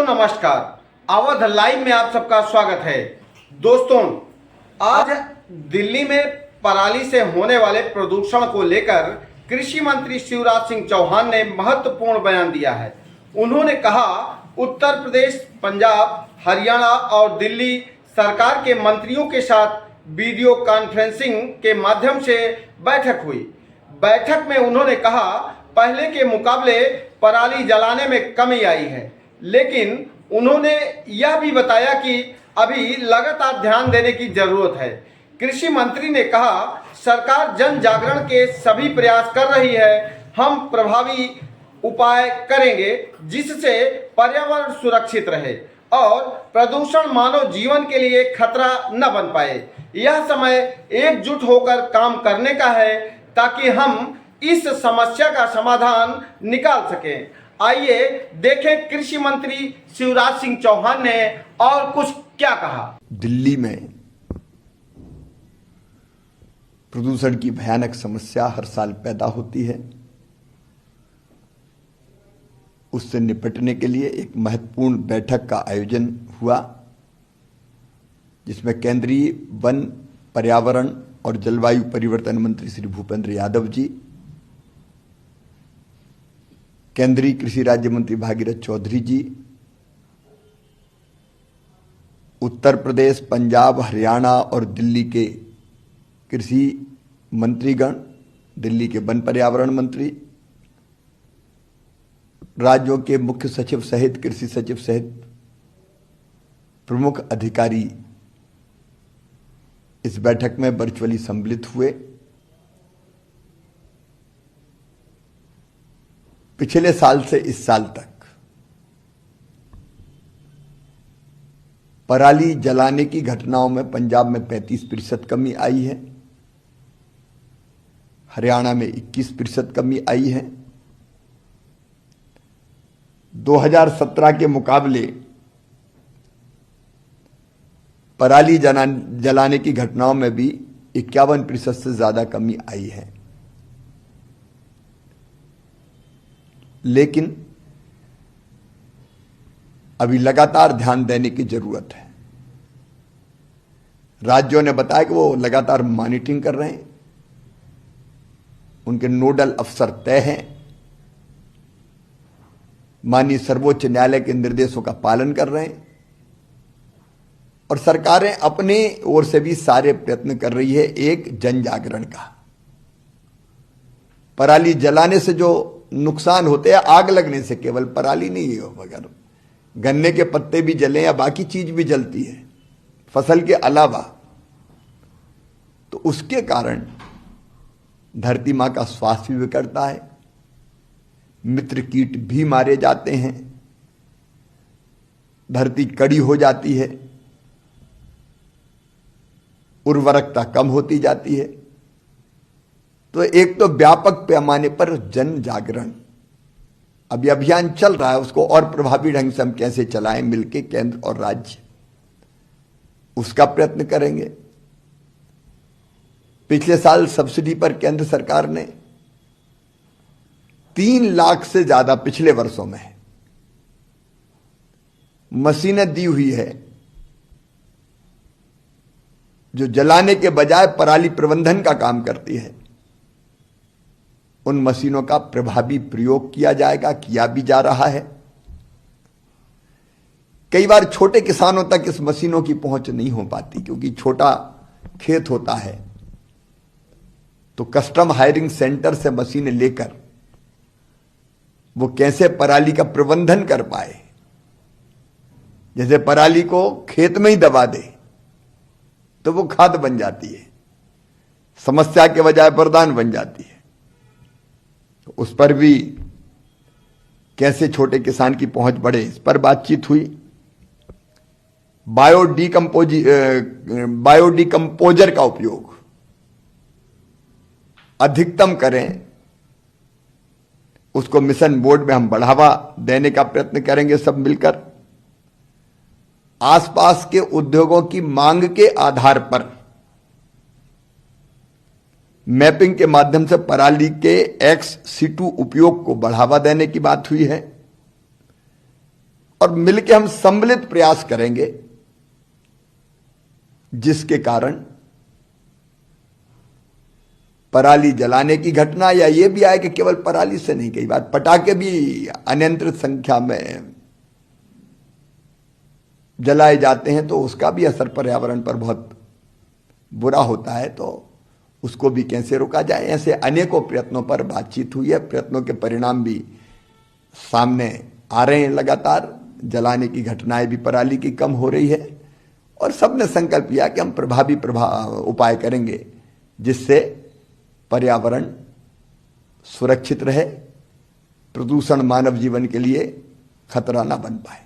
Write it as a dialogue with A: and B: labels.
A: नमस्कार। अवध लाइव में आप सबका स्वागत है। दोस्तों, आज दिल्ली में पराली से होने वाले प्रदूषण को लेकर कृषि मंत्री शिवराज सिंह चौहान ने महत्वपूर्ण बयान दिया है। उन्होंने कहा, उत्तर प्रदेश, पंजाब, हरियाणा और दिल्ली सरकार के मंत्रियों के साथ वीडियो कॉन्फ्रेंसिंग के माध्यम से बैठक हुई। बैठक में उन्होंने कहा, पहले के मुकाबले पराली जलाने में कमी आई है, लेकिन उन्होंने यह भी बताया कि अभी लगातार ध्यान देने की जरूरत है। कृषि मंत्री ने कहा, सरकार जन जागरण के सभी प्रयास कर रही है। हम प्रभावी उपाय करेंगे जिससे पर्यावरण सुरक्षित रहे और प्रदूषण मानव जीवन के लिए खतरा न बन पाए। यह समय एकजुट होकर काम करने का है ताकि हम इस समस्या का समाधान निकाल सकें। आइए देखें कृषि मंत्री शिवराज सिंह चौहान ने और कुछ क्या कहा।
B: दिल्ली में प्रदूषण की भयानक समस्या हर साल पैदा होती है। उससे निपटने के लिए एक महत्वपूर्ण बैठक का आयोजन हुआ, जिसमें केंद्रीय वन, पर्यावरण और जलवायु परिवर्तन मंत्री श्री भूपेंद्र यादव जी, केंद्रीय कृषि राज्य मंत्री भागीरथ चौधरी जी, उत्तर प्रदेश, पंजाब, हरियाणा और दिल्ली के कृषि मंत्रीगण, दिल्ली के वन पर्यावरण मंत्री, राज्यों के मुख्य सचिव सहित कृषि सचिव सहित प्रमुख अधिकारी इस बैठक में वर्चुअली सम्मिलित हुए। पिछले साल से इस साल तक पराली जलाने की घटनाओं में पंजाब में 35% कमी आई है, हरियाणा में 21% कमी आई है। 2017 के मुकाबले पराली जलाने की घटनाओं में भी 51% से ज्यादा कमी आई है। लेकिन अभी लगातार ध्यान देने की जरूरत है। राज्यों ने बताया कि वो लगातार मॉनिटरिंग कर रहे हैं, उनके नोडल अफसर तय हैं, माननीय सर्वोच्च न्यायालय के निर्देशों का पालन कर रहे हैं और सरकारें अपने ओर से भी सारे प्रयत्न कर रही है एक जन जागरण का। पराली जलाने से जो नुकसान होते हैं, आग लगने से केवल पराली नहीं हो, मगर गन्ने के पत्ते भी जले या बाकी चीज भी जलती है फसल के अलावा, तो उसके कारण धरती मां का स्वास्थ्य भी बिगड़ता है, मित्र कीट भी मारे जाते हैं, धरती कड़ी हो जाती है, उर्वरकता कम होती जाती है। तो एक तो व्यापक पैमाने पर जन जागरण, अभी अभियान चल रहा है, उसको और प्रभावी ढंग से हम कैसे चलाएं मिलके केंद्र और राज्य, उसका प्रयत्न करेंगे। पिछले साल सब्सिडी पर केंद्र सरकार ने 3 लाख से ज्यादा पिछले वर्षों में मशीनें दी हुई है जो जलाने के बजाय पराली प्रबंधन का काम करती है। उन मशीनों का प्रभावी प्रयोग किया जाएगा, किया भी जा रहा है। कई बार छोटे किसानों तक इस मशीनों की पहुंच नहीं हो पाती, क्योंकि छोटा खेत होता है, तो कस्टम हायरिंग सेंटर से मशीनें लेकर वो कैसे पराली का प्रबंधन कर पाए। जैसे पराली को खेत में ही दबा दे तो वो खाद बन जाती है, समस्या के बजाय वरदान बन जाती है। उस पर भी कैसे छोटे किसान की पहुंच बढ़े, इस पर बातचीत हुई। बायोडिकम्पोजर का उपयोग अधिकतम करें, उसको मिशन मोड में हम बढ़ावा देने का प्रयत्न करेंगे सब मिलकर। आसपास के उद्योगों की मांग के आधार पर मैपिंग के माध्यम से पराली के XC2 उपयोग को बढ़ावा देने की बात हुई है। और मिलकर हम सम्मिलित प्रयास करेंगे जिसके कारण पराली जलाने की घटना, या यह भी आए कि केवल पराली से नहीं, कई बार पटाखे भी अनियंत्रित संख्या में जलाए जाते हैं तो उसका भी असर पर्यावरण पर बहुत बुरा होता है, तो उसको भी कैसे रोका जाए। ऐसे अनेकों प्रयत्नों पर बातचीत हुई है, प्रयत्नों के परिणाम भी सामने आ रहे हैं। लगातार जलाने की घटनाएं भी पराली की कम हो रही है और सबने संकल्प लिया कि हम प्रभावी उपाय करेंगे जिससे पर्यावरण सुरक्षित रहे, प्रदूषण मानव जीवन के लिए खतरा ना बन पाए।